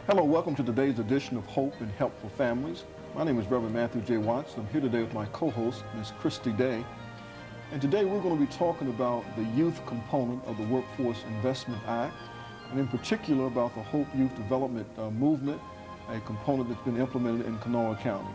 Hello, welcome to today's edition of Hope and Help for Families. My name is Reverend Matthew J. Watts. I'm here today with my co-host, Ms. Christy Day. And today we're going to be talking about the youth component of the Workforce Investment Act, and in particular about the Hope Youth Development Movement, a component that's been implemented in Kanawha County.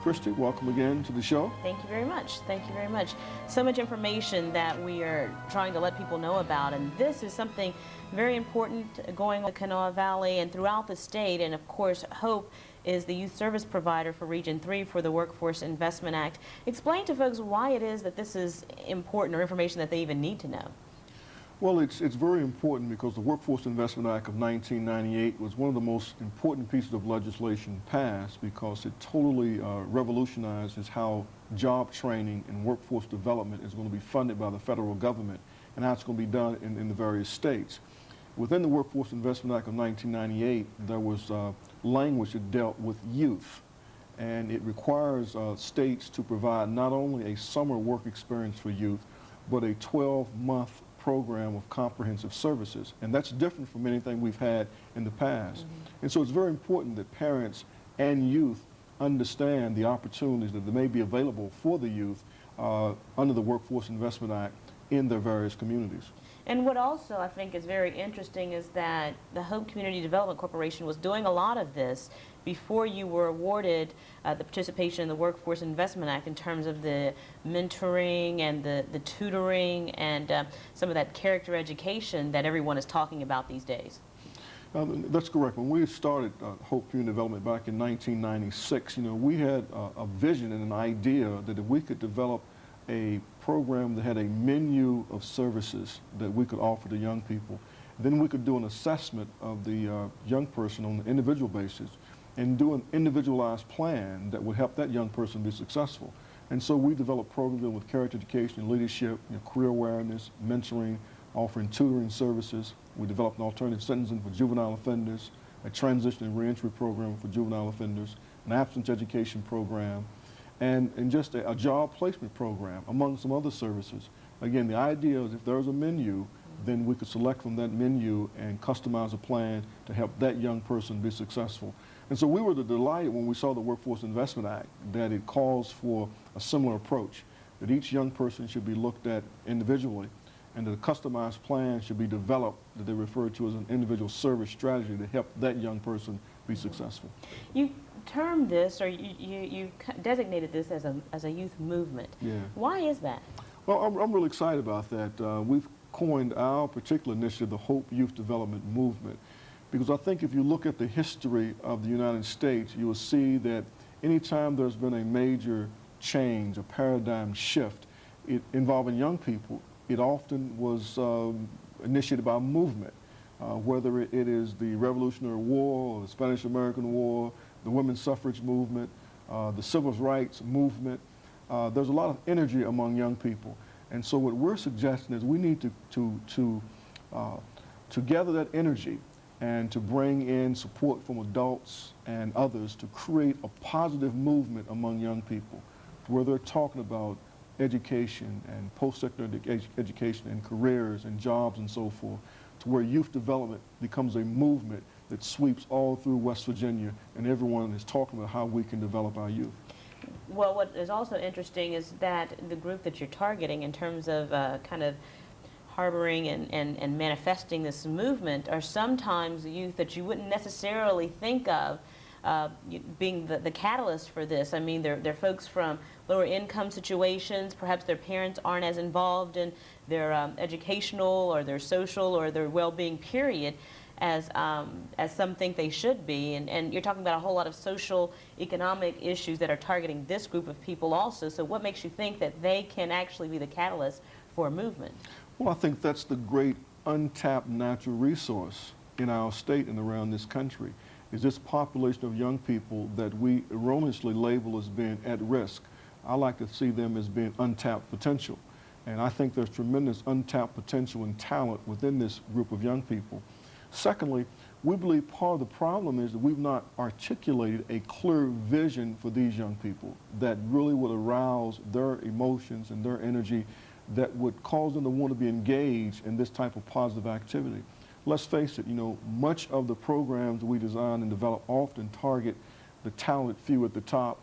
Christy, welcome again to the show. Thank you very much. Thank you very much. So much information that we are trying to let people know about, and this is something very important going on in the Kanawha Valley and throughout the state. And of course, Hope is the youth service provider for Region 3 for the Workforce Investment Act. Explain to folks why it is that this is important or information that they even need to know. Well, it's very important because the Workforce Investment Act of 1998 was one of the most important pieces of legislation passed because it totally revolutionizes how job training and workforce development is going to be funded by the federal government and how it's going to be done in the various states. Within the Workforce Investment Act of 1998, there was language that dealt with youth, and it requires states to provide not only a summer work experience for youth, but a 12-month program of comprehensive services, and that's different from anything we've had in the past. And so it's very important that parents and youth understand the opportunities that may be available for the youth under the Workforce Investment Act in their various communities. And what also I think is very interesting is that the Hope Community Development Corporation was doing a lot of this before you were awarded the participation in the Workforce Investment Act in terms of the mentoring and the tutoring and some of that character education that everyone is talking about these days. That's correct. When we started Hope Community Development back in 1996, we had a vision and an idea that if we could develop a program that had a menu of services that we could offer to young people, then we could do an assessment of the young person on an individual basis and do an individualized plan that would help that young person be successful. And so we developed programs with character education, leadership, career awareness, mentoring, offering tutoring services. We developed an alternative sentencing for juvenile offenders, a transition and reentry program for juvenile offenders, an absence education program, and just a job placement program, among some other services. Again, the idea is if there's a menu, then we could select from that menu and customize a plan to help that young person be successful. And so we were delighted when we saw the Workforce Investment Act that it calls for a similar approach, that each young person should be looked at individually and that a customized plan should be developed that they refer to as an individual service strategy to help that young person be successful. You termed this, or you designated this as a youth movement. Yeah. Why is that? Well, I'm really excited about that. We've coined our particular initiative the Hope Youth Development Movement because I think if you look at the history of the United States, you will see that anytime there's been a major change, a paradigm shift involving young people, it often was initiated by a movement, whether it is the Revolutionary War or the Spanish-American War, the women's suffrage movement, the civil rights movement. There's a lot of energy among young people. And so what we're suggesting is we need to gather that energy and to bring in support from adults and others to create a positive movement among young people where they're talking about education and post-secondary education and careers and jobs and so forth, to where youth development becomes a movement that sweeps all through West Virginia and everyone is talking about how we can develop our youth. Well, what is also interesting is that the group that you're targeting in terms of kind of harboring and manifesting this movement are sometimes youth that you wouldn't necessarily think of being the catalyst for this. I mean, they're folks from lower income situations. Perhaps their parents aren't as involved in their educational or their social or their well-being period as some think they should be. And you're talking about a whole lot of social, economic issues that are targeting this group of people also. So what makes you think that they can actually be the catalyst for a movement? Well, I think that's the great untapped natural resource in our state and around this country, is this population of young people that we erroneously label as being at risk. I like to see them as being untapped potential. And I think there's tremendous untapped potential and talent within this group of young people. Secondly, we believe part of the problem is that we've not articulated a clear vision for these young people that really would arouse their emotions and their energy that would cause them to want to be engaged in this type of positive activity. let's face it, you know, much of the programs we design and develop often target the talented few at the top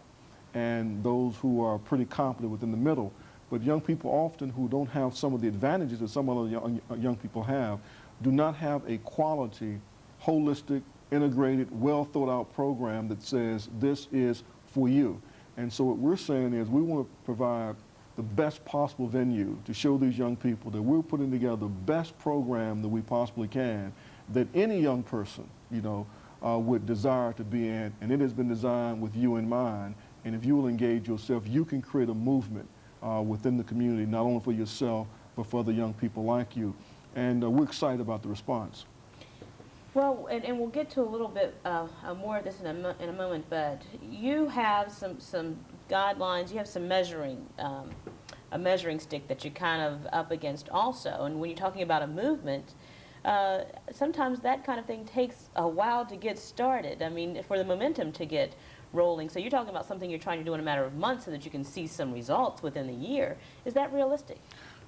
and those who are pretty competent within the middle. But young people often who don't have some of the advantages that some other young people have do not have a quality, holistic, integrated, well thought out program that says this is for you. And so what we're saying is we want to provide the best possible venue to show these young people that we're putting together the best program that we possibly can, that any young person, you know, would desire to be in, and it has been designed with you in mind. And if you will engage yourself, you can create a movement within the community, not only for yourself, but for other young people like you. And we're excited about the response. Well, and we'll get to a little bit more of this in a moment, but you have some guidelines, you have some a measuring stick that you're kind of up against also. And when you're talking about a movement, sometimes that kind of thing takes a while to get started. I mean, for the momentum to get rolling. So you're talking about something you're trying to do in a matter of months so that you can see some results within the year. Is that realistic?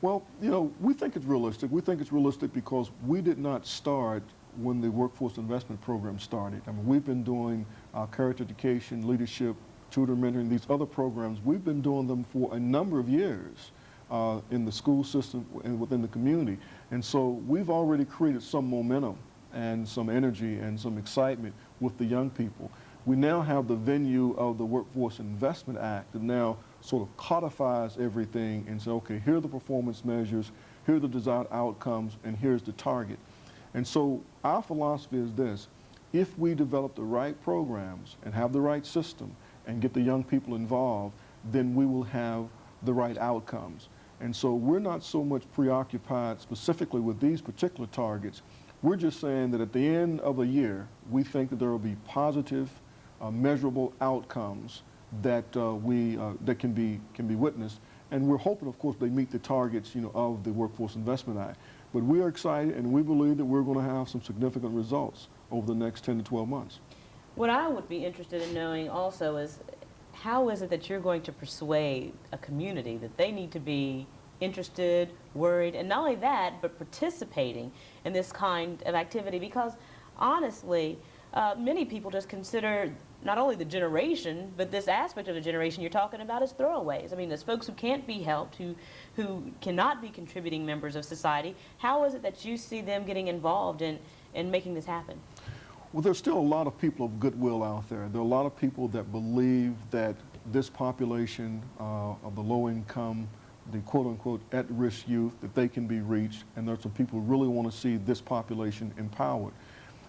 Well, you know, we think it's realistic. We think it's realistic because we did not start when the Workforce Investment Program started. I mean, we've been doing character education, leadership, tutor mentoring, these other programs. We've been doing them for a number of years in the school system and within the community. And so we've already created some momentum and some energy and some excitement with the young people. We now have the venue of the Workforce Investment Act that now sort of codifies everything and say, okay, here are the performance measures, here are the desired outcomes, and here's the target. And so our philosophy is this: if we develop the right programs and have the right system and get the young people involved, then we will have the right outcomes. And so we're not so much preoccupied specifically with these particular targets. We're just saying that at the end of a year, we think that there will be positive, measurable outcomes that that can be witnessed, and we're hoping, of course, they meet the targets, you know, of the Workforce Investment Act. But we are excited, and we believe that we're going to have some significant results over the next 10 to 12 months. What I would be interested in knowing also is how is it that you're going to persuade a community that they need to be interested, worried, and not only that, but participating in this kind of activity? Because honestly, many people just consider not only the generation, but this aspect of the generation you're talking about as throwaways. I mean, there's folks who can't be helped, who cannot be contributing members of society. How is it that you see them getting involved in making this happen? Well, there's still a lot of people of goodwill out there. There are a lot of people that believe that this population of the low income, the quote-unquote at-risk youth, that they can be reached, and there's some people who really want to see this population empowered.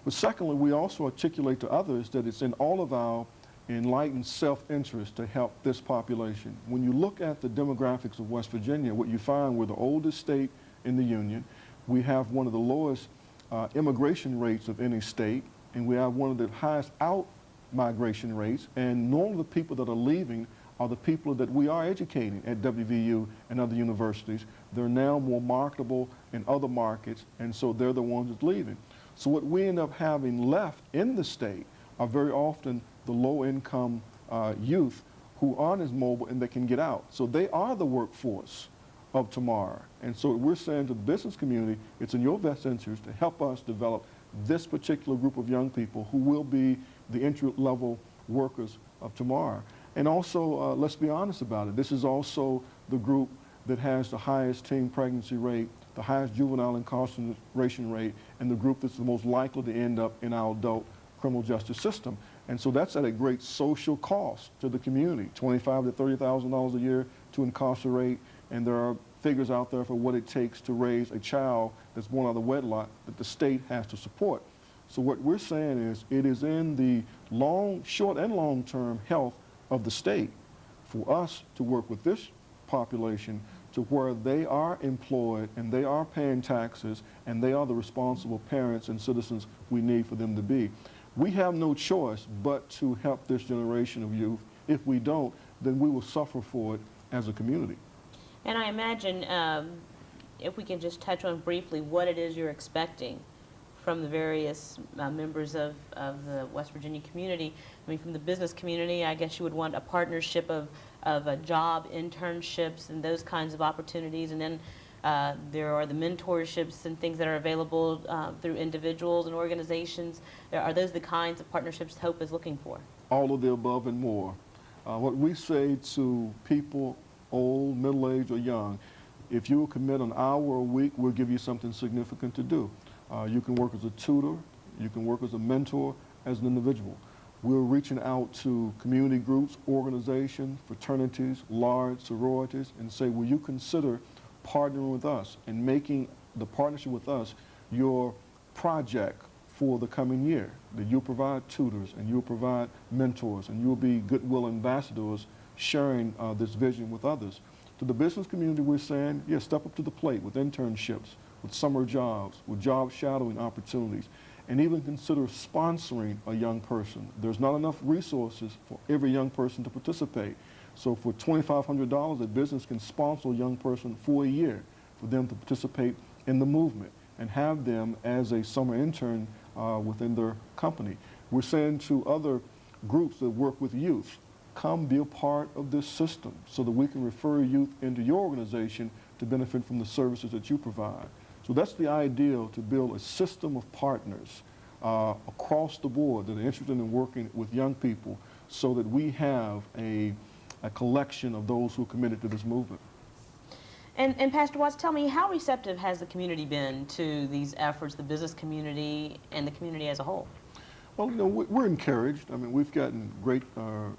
But secondly, we also articulate to others that it's in all of our enlightened self-interest to help this population. When you look at the demographics of West Virginia, what you find, we're the oldest state in the union. We have one of the lowest immigration rates of any state, and we have one of the highest out-migration rates. And normally the people that are leaving are the people that we are educating at WVU and other universities. They're now more marketable in other markets, and so they're the ones that's leaving. So what we end up having left in the state are very often the low-income youth who aren't as mobile and they can get out. So they are the workforce of tomorrow. And so we're saying to the business community, it's in your best interest to help us develop this particular group of young people who will be the entry-level workers of tomorrow. And also, let's be honest about it, this is also the group that has the highest teen pregnancy rate, the highest juvenile incarceration rate, and the group that's the most likely to end up in our adult criminal justice system. And so that's at a great social cost to the community, $25,000 to $30,000 a year to incarcerate, and there are figures out there for what it takes to raise a child that's born out of wedlock that the state has to support. So what we're saying is it is in the short and long-term health of the state for us to work with this population to where they are employed and they are paying taxes and they are the responsible parents and citizens we need for them to be. We have no choice but to help this generation of youth. If we don't, then we will suffer for it as a community. And I imagine if we can just touch on briefly what it is you're expecting from the various members of the West Virginia community. I mean, from the business community, I guess you would want a partnership of job internships and those kinds of opportunities. And then There are the mentorships and things that are available through individuals and organizations. Are those the kinds of partnerships Hope is looking for? All of the above and more. What we say to people, old, middle-aged, or young, if you will commit an hour a week, we'll give you something significant to do. You can work as a tutor, you can work as a mentor, as an individual. We're reaching out to community groups, organizations, fraternities, large sororities, and say, will you consider partnering with us and making the partnership with us your project for the coming year? That you'll provide tutors and you'll provide mentors and you'll be goodwill ambassadors sharing this vision with others. To the business community, we're saying, yeah, step up to the plate with internships, with summer jobs, with job shadowing opportunities, and even consider sponsoring a young person. There's not enough resources for every young person to participate. So for $2,500, a business can sponsor a young person for a year for them to participate in the movement and have them as a summer intern within their company. We're saying to other groups that work with youth, come be a part of this system so that we can refer youth into your organization to benefit from the services that you provide. So that's the ideal, to build a system of partners across the board that are interested in working with young people so that we have a collection of those who are committed to this movement. And Pastor Watts, tell me, how receptive has the community been to these efforts, the business community and the community as a whole? Well, you know, we're encouraged. I mean, we've gotten great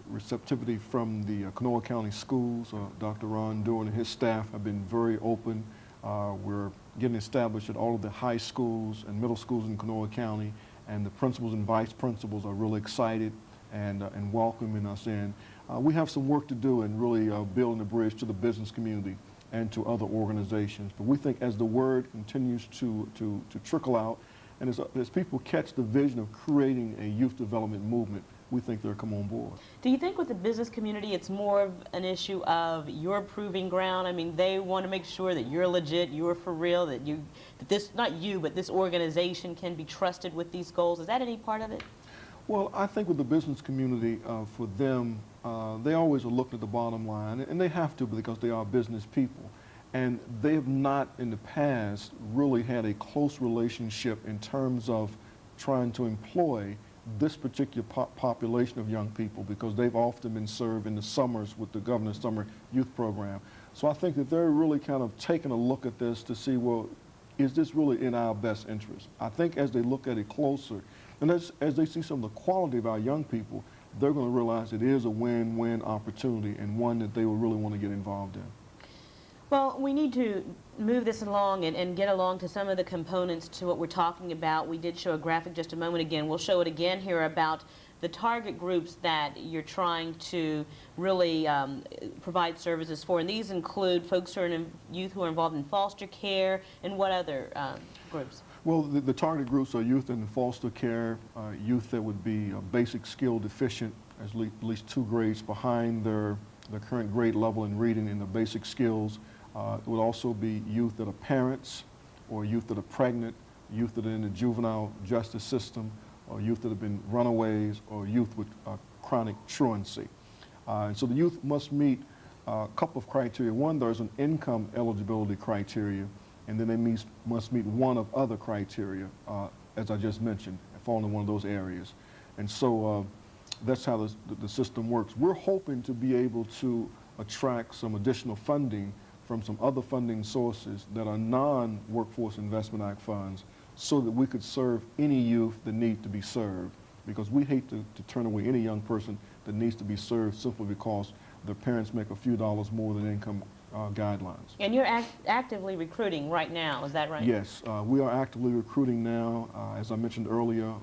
receptivity from the Kanawha County schools. Dr. Ron Doran and his staff have been very open. We're getting established at all of the high schools and middle schools in Kanawha County, and the principals and vice principals are really excited and welcoming us in. We have some work to do in really building a bridge to the business community and to other organizations. But we think as the word continues to trickle out, and as people catch the vision of creating a youth development movement, we think they'll come on board. Do you think with the business community it's more of an issue of your proving ground? I mean, they want to make sure that you're legit, you're for real, that this, not you, but this organization can be trusted with these goals. Is that any part of it? Well, I think with the business community, for them, they always are looking at the bottom line, and they have to because they are business people. And they have not in the past really had a close relationship in terms of trying to employ this particular population of young people, because they've often been served in the summers with the Governor's Summer Youth Program. So I think that they're really kind of taking a look at this to see, well, is this really in our best interest? I think as they look at it closer, and as they see some of the quality of our young people, they're going to realize it is a win-win opportunity and one that they will really want to get involved in. Well, we need to move this along and get along to some of the components to what we're talking about. We did show a graphic just a moment again. We'll show it again here about the target groups that you're trying to really provide services for. And these include folks who are youth who are involved in foster care, and what other groups? Well, the target groups are youth in foster care, youth that would be basic skill deficient, at least 2 grades behind their current grade level in reading and the basic skills. It would also be youth that are parents, or youth that are pregnant, youth that are in the juvenile justice system, or youth that have been runaways, or youth with chronic truancy. And so the youth must meet a couple of criteria. One, there's an income eligibility criteria, and then they must meet one of other criteria, as I just mentioned, fall in one of those areas. And so that's how the system works. We're hoping to be able to attract some additional funding from some other funding sources that are non-Workforce Investment Act funds, so that we could serve any youth that need to be served, because we hate to turn away any young person that needs to be served simply because their parents make a few dollars more than income guidelines. And you're actively recruiting right now, is that right? Yes, we are actively recruiting now. As I mentioned earlier,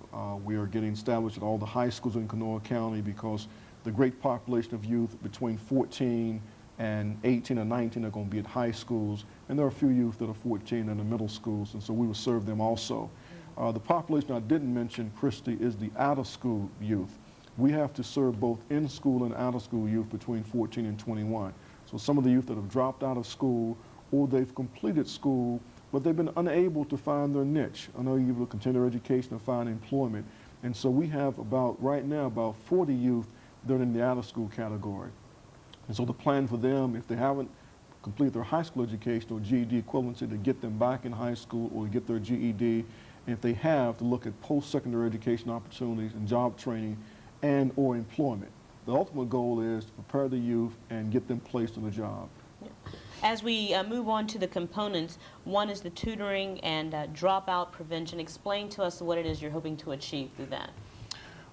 we are getting established at all the high schools in Kanawha County, because the great population of youth between 14 and 18 or 19 are going to be at high schools, and there are a few youth that are 14 in the middle schools, and so we will serve them also. The population I didn't mention, Christy, is the out-of-school youth. We have to serve both in-school and out-of-school youth between 14 and 21. So some of the youth that have dropped out of school, or they've completed school, but they've been unable to find their niche. I know you will continue education or find employment. And so we have right now, about 40 youth that are in the out-of-school category. And so the plan for them, if they haven't complete their high school education or GED equivalency to get them back in high school or get their GED. And if they have, to look at post-secondary education opportunities and job training and or employment. The ultimate goal is to prepare the youth and get them placed in a job. As we move on to the components, one is the tutoring and dropout prevention. Explain to us what it is you're hoping to achieve through that.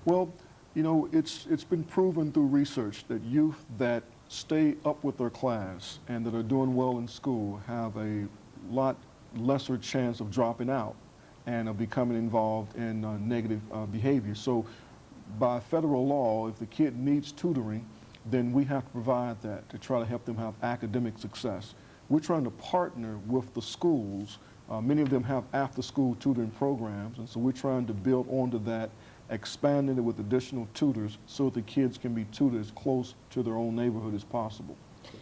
Well, you know, it's been proven through research that youth that stay up with their class and that are doing well in school have a lot lesser chance of dropping out and of becoming involved in negative behavior. So by federal law, if the kid needs tutoring, then we have to provide that to try to help them have academic success. We're trying to partner with the schools. Many of them have after-school tutoring programs, and so we're trying to build onto that, expanding it with additional tutors so that the kids can be tutored as close to their own neighborhood as possible.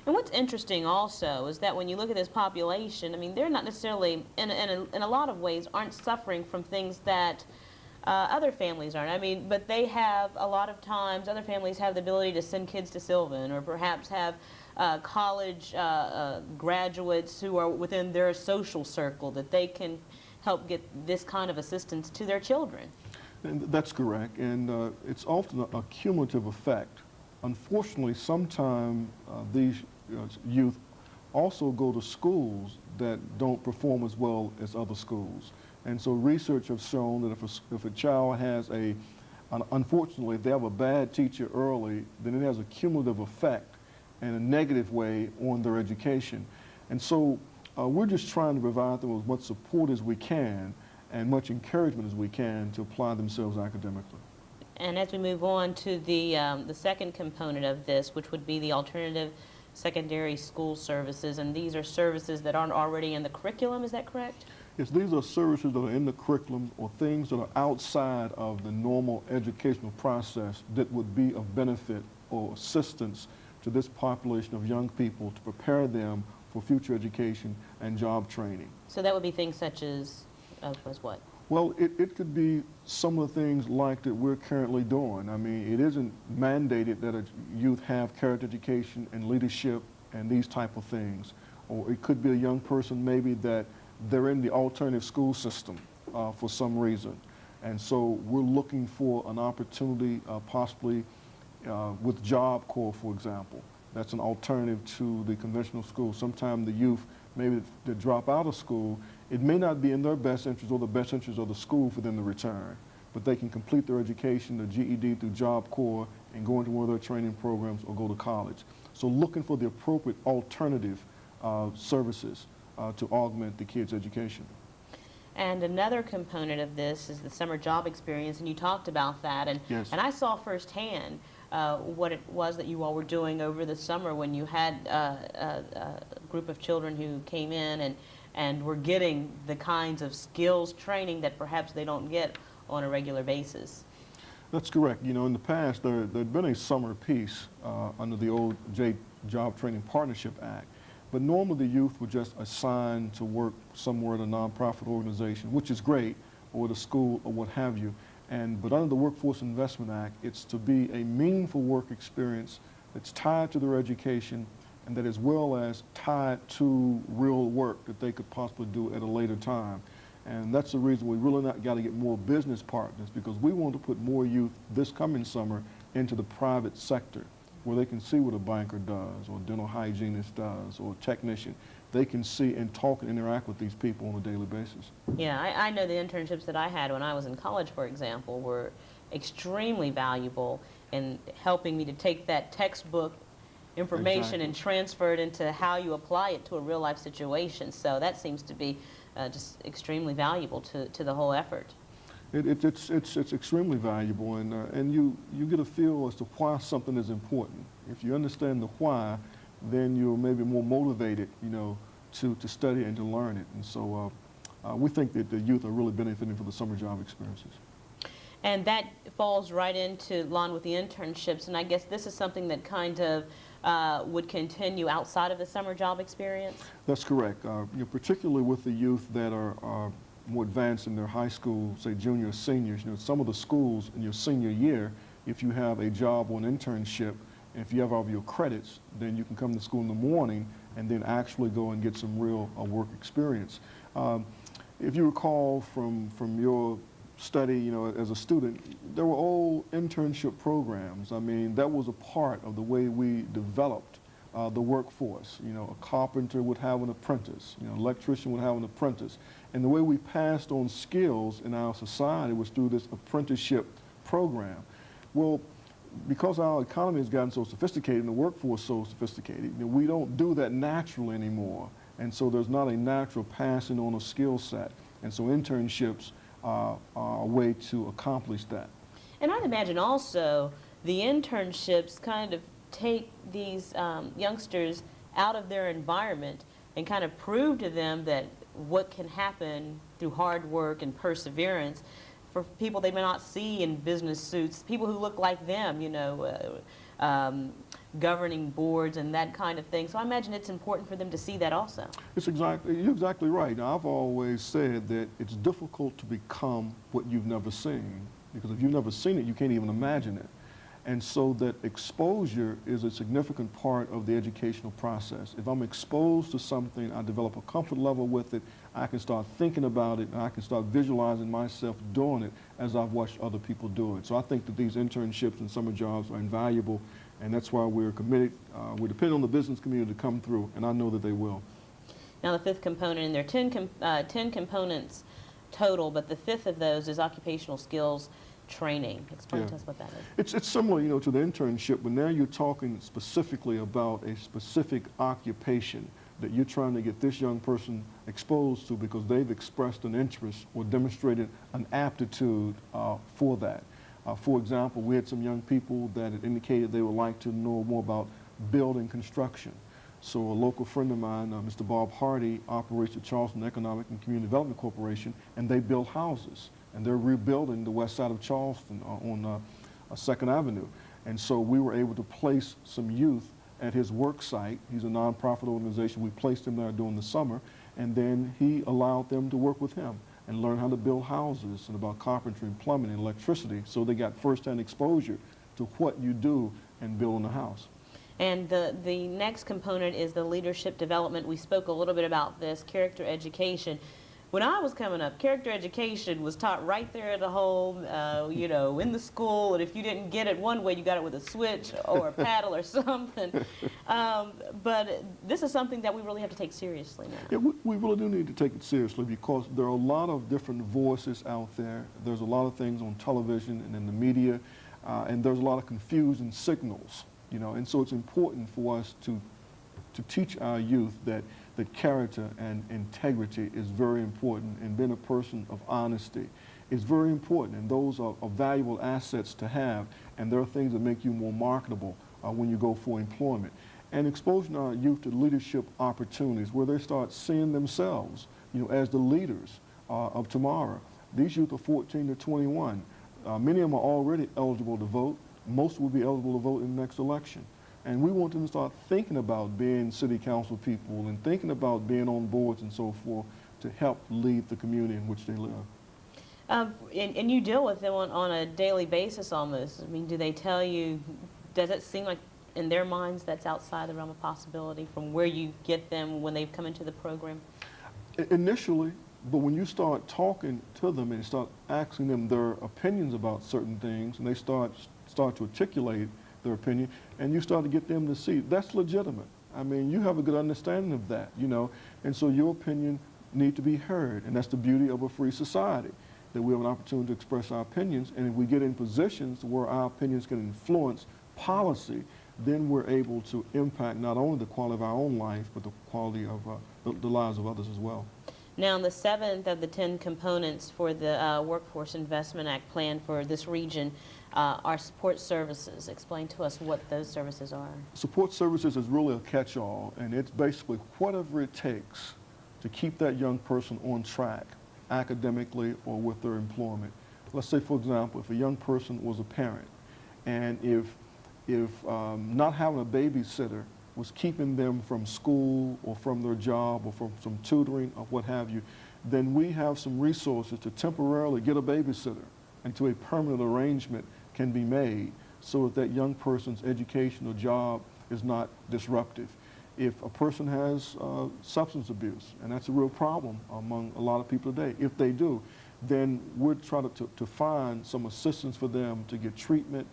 And what's interesting also is that when you look at this population, I mean, they're not necessarily, in a lot of ways, aren't suffering from things that other families aren't. I mean, but they have, a lot of times, other families have the ability to send kids to Sylvan or perhaps have college graduates who are within their social circle that they can help get this kind of assistance to their children. And that's correct, and it's often a cumulative effect. Unfortunately, sometimes these youth also go to schools that don't perform as well as other schools. And so research has shown that if a child has unfortunately, if they have a bad teacher early, then it has a cumulative effect in a negative way on their education. And so we're just trying to provide them with much support as we can and much encouragement as we can to apply themselves academically. And as we move on to the second component of this, which would be the alternative secondary school services, and these are services that aren't already in the curriculum, is that correct? Yes, these are services that are in the curriculum or things that are outside of the normal educational process that would be of benefit or assistance to this population of young people to prepare them for future education and job training. So that would be things such as what? Well, it could be some of the things like that we're currently doing. I mean, it isn't mandated that a youth have character education and leadership and these type of things. Or it could be a young person maybe that they're in the alternative school system for some reason. And so we're looking for an opportunity possibly with Job Corps, for example. That's an alternative to the conventional school. Sometimes the youth, maybe they drop out of school, it may not be in their best interest or the best interest of the school for them to return, but they can complete their education, the GED through Job Corps, and go into one of their training programs or go to college. So looking for the appropriate alternative services to augment the kids' education. And another component of this is the summer job experience, and you talked about that, and, yes. And I saw firsthand what it was that you all were doing over the summer when you had a group of children who came in and were getting the kinds of skills training that perhaps they don't get on a regular basis. That's correct. You know, in the past, there'd been a summer piece under the old Job Training Partnership Act. But normally the youth were just assigned to work somewhere at a nonprofit organization, which is great, or at a school or what have you. But under the Workforce Investment Act, it's to be a meaningful work experience that's tied to their education and that as well as tied to real work that they could possibly do at a later time. And that's the reason we really got to get more business partners, because we want to put more youth this coming summer into the private sector, where they can see what a banker does, or a dental hygienist does, or a technician. They can see and talk and interact with these people on a daily basis. Yeah, I know the internships that I had when I was in college, for example, were extremely valuable in helping me to take that textbook information and transfer it into how you apply it to a real life situation. So that seems to be just extremely valuable to the whole effort. It's extremely valuable, and you get a feel as to why something is important. If you understand the why, then you're maybe more motivated, you know, to study and to learn it. And so we think that the youth are really benefiting from the summer job experiences. And that falls right into line with the internships, and I guess this is something that kind of would continue outside of the summer job experience? That's correct. You know, particularly with the youth that are more advanced in their high school, say junior or seniors, you know, some of the schools in your senior year, if you have a job or an internship, and if you have all of your credits, then you can come to school in the morning and then actually go and get some real work experience. If you recall from your study, you know, as a student, there were old internship programs. I mean, that was a part of the way we developed the workforce. You know, a carpenter would have an apprentice, you know, an electrician would have an apprentice. And the way we passed on skills in our society was through this apprenticeship program. Well, because our economy has gotten so sophisticated and the workforce so sophisticated, you know, we don't do that naturally anymore. And so there's not a natural passing on of skill set. And so internships are a way to accomplish that. And I'd imagine also the internships kind of take these youngsters out of their environment and kind of prove to them that what can happen through hard work and perseverance for people they may not see in business suits, people who look like them, you know, governing boards and that kind of thing. So I imagine it's important for them to see that also. You're exactly right. Now, I've always said that it's difficult to become what you've never seen, because if you've never seen it, you can't even imagine it. And so that exposure is a significant part of the educational process. If I'm exposed to something, I develop a comfort level with it, I can start thinking about it, and I can start visualizing myself doing it as I've watched other people do it. So I think that these internships and summer jobs are invaluable, and that's why we're committed. We're depending on the business community to come through, and I know that they will. Now the fifth component, and there are 10 components total, but the fifth of those is occupational skills training. Explain to us what that is. It's similar, you know, to the internship, but now you're talking specifically about a specific occupation that you're trying to get this young person exposed to because they've expressed an interest or demonstrated an aptitude for that. For example, we had some young people that had indicated they would like to know more about building construction. So a local friend of mine, Mr. Bob Hardy, operates the Charleston Economic and Community Development Corporation, and they build houses. And they're rebuilding the west side of Charleston on 2nd Avenue. And so we were able to place some youth at his work site. He's a nonprofit organization. We placed him there during the summer, and then he allowed them to work with him and learn how to build houses and about carpentry and plumbing and electricity. So they got firsthand exposure to what you do in building a house. And the next component is the leadership development. We spoke a little bit about this, character education. When I was coming up, character education was taught right there at the home, you know, in the school, and if you didn't get it one way, you got it with a switch or a paddle or something. But this is something that we really have to take seriously now. Yeah, we really do need to take it seriously because there are a lot of different voices out there. There's a lot of things on television and in the media, and there's a lot of confusing signals, you know, and so it's important for us to teach our youth that character and integrity is very important, and being a person of honesty is very important, and those are valuable assets to have, and there are things that make you more marketable when you go for employment. And exposing our youth to leadership opportunities where they start seeing themselves, you know, as the leaders of tomorrow. These youth are 14 to 21. Many of them are already eligible to vote. Most will be eligible to vote in the next election. And we want them to start thinking about being city council people and thinking about being on boards and so forth to help lead the community in which they live. And you deal with them on a daily basis almost. I mean, do they tell you, does it seem like in their minds that's outside the realm of possibility from where you get them when they've come into the program? Initially, but when you start talking to them and start asking them their opinions about certain things, and they start to articulate their opinion, and you start to get them to see that's legitimate. I mean, you have a good understanding of that, you know, and so your opinion need to be heard, and that's the beauty of a free society, that we have an opportunity to express our opinions, and if we get in positions where our opinions can influence policy, then we're able to impact not only the quality of our own life, but the quality of the lives of others as well. Now, the seventh of the 10 components for the Workforce Investment Act plan for this region are support services. Explain to us what those services are. Support services is really a catch-all, and it's basically whatever it takes to keep that young person on track academically or with their employment. Let's say, for example, if a young person was a parent, and if not having a babysitter was keeping them from school or from their job or from some tutoring or what have you, then we have some resources to temporarily get a babysitter until a permanent arrangement can be made so that that young person's education or job is not disruptive. if a person has substance abuse, and that's a real problem among a lot of people today, if they do, then we're trying to find some assistance for them to get treatment,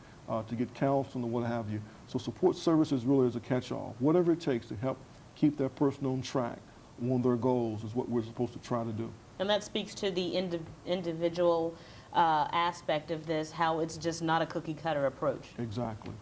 to get counseling or what have you. So support services really is a catch-all. Whatever it takes to help keep that person on track, on their goals, is what we're supposed to try to do. And that speaks to the individual aspect of this, how it's just not a cookie-cutter approach. Exactly.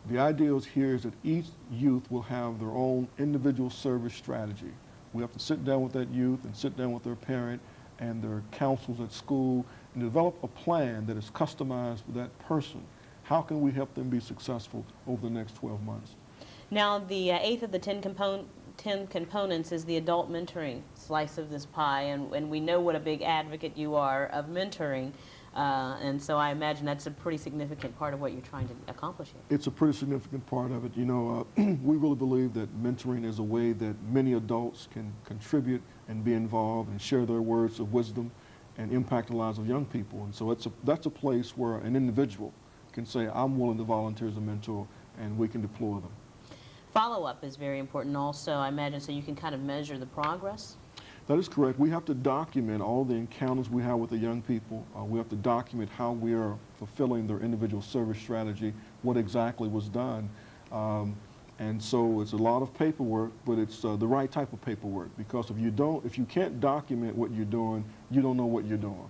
The idea here is that each youth will have their own individual service strategy. We have to sit down with that youth and sit down with their parent and their counselors at school and develop a plan that is customized for that person. How can we help them be successful over the next 12 months? Now, the 8th of the 10 components is the adult mentoring slice of this pie, and we know what a big advocate you are of mentoring, and so I imagine that's a pretty significant part of what you're trying to accomplish here. It's a pretty significant part of it. You know, we really believe that mentoring is a way that many adults can contribute and be involved and share their words of wisdom and impact the lives of young people. And so that's a place where an individual can say, I'm willing to volunteer as a mentor, and we can deploy them. Follow-up is very important also, I imagine, so you can kind of measure the progress. That is correct. We have to document all the encounters we have with the young people. We have to document how we are fulfilling their individual service strategy, what exactly was done. And so it's a lot of paperwork, but it's the right type of paperwork, because if you can't document what you're doing, you don't know what you're doing.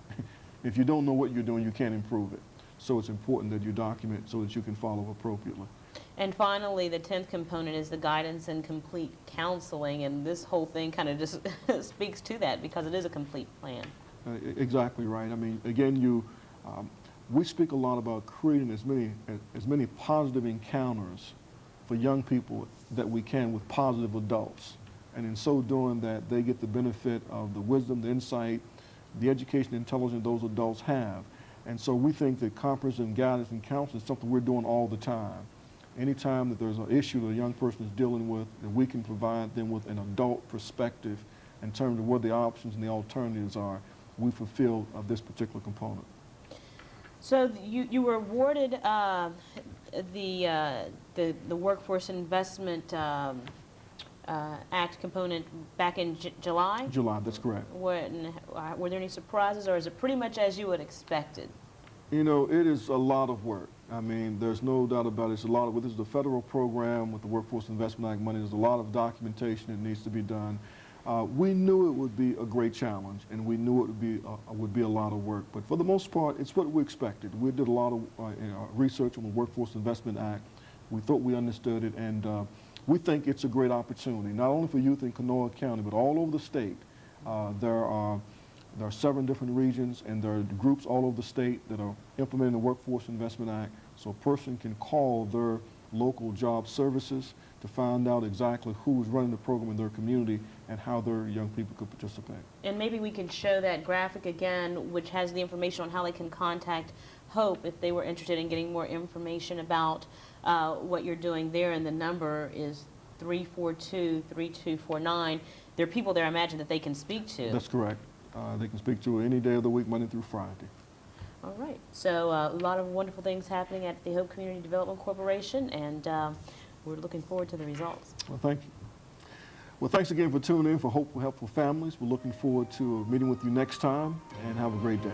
If you don't know what you're doing, you can't improve it. So it's important that you document so that you can follow appropriately. And finally, the 10th component is the guidance and complete counseling, and this whole thing kind of just speaks to that because it is a complete plan. Exactly right. I mean, again, we speak a lot about creating as many positive encounters for young people that we can with positive adults. And in so doing that, they get the benefit of the wisdom, the insight, the education, intelligence those adults have. And so we think that comprehensive guidance and counseling is something we're doing all the time. Anytime that there's an issue that a young person is dealing with, that we can provide them with an adult perspective in terms of what the options and the alternatives are, we fulfill this particular component. So you were awarded the Workforce Investment Act component back in July? July, that's correct. Were there any surprises, or is it pretty much as you had expected? You know, it is a lot of work. I mean, there's no doubt about it. It's a lot of, this is a federal program with the Workforce Investment Act money. There's a lot of documentation that needs to be done. We knew it would be a great challenge, and we knew it would be a lot of work. But for the most part, it's what we expected. We did a lot of research on the Workforce Investment Act. We thought we understood it, and we think it's a great opportunity, not only for youth in Kanawha County, but all over the state. There are 7 different regions, and there are groups all over the state that are implementing the Workforce Investment Act, so a person can call their local job services to find out exactly who's running the program in their community and how their young people could participate. And maybe we can show that graphic again, which has the information on how they can contact HOPE if they were interested in getting more information about what you're doing there, and the number is 342-3249. There are people there, I imagine, that they can speak to. That's correct. They can speak to any day of the week, Monday through Friday. All right. So a lot of wonderful things happening at the Hope Community Development Corporation, and we're looking forward to the results. Well, thank you. Well, thanks again for tuning in for Hope for Helpful Families. We're looking forward to meeting with you next time, and have a great day.